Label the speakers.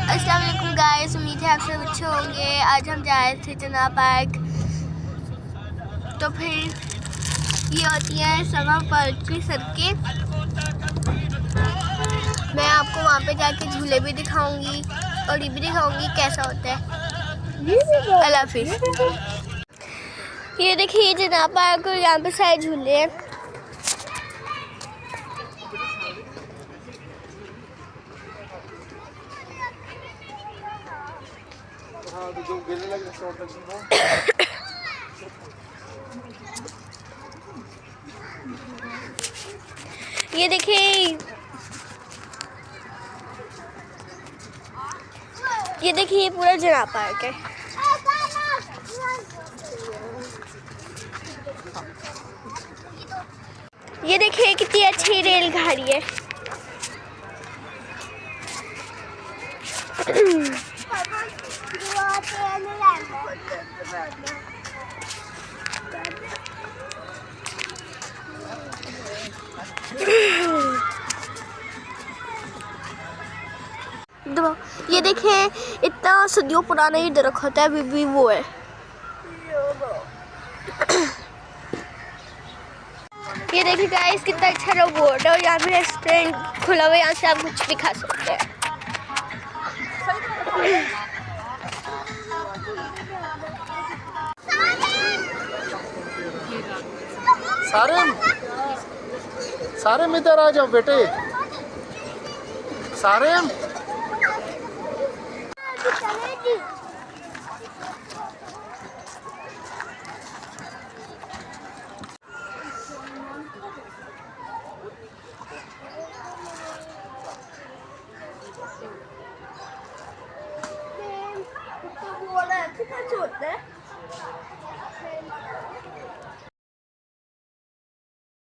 Speaker 1: अस्सलाम वालेकुम गाइस, उम्मीद है आप सब अच्छे होंगे। आज हम जा रहे थे जना पार्क, तो फिर ये होती है समर पार्क की सड़कें। मैं आपको वहाँ पे जाके झूले भी दिखाऊंगी और ये भी दिखाऊंगी कैसा होता है। अल्लाह हाफिज़। ये देखिए जना पार्क और यहाँ पे सारे झूले हैं। ये देखिए ये पूरा जना पार्क है। ये देखिए कितनी अच्छी रेलगाड़ी है। ये देखिए इतना सदियों पुराना ये दरख्त होता है, अभी भी वो है। ये देखिए गाइस कितना अच्छा रोबोट है और यहाँ पे रेस्टोरेंट खुला हुआ है, यहाँ से आप कुछ भी खा सकते हैं।
Speaker 2: सारे इधर आ जाओ बेटे, सारे
Speaker 1: कितना छोटा है।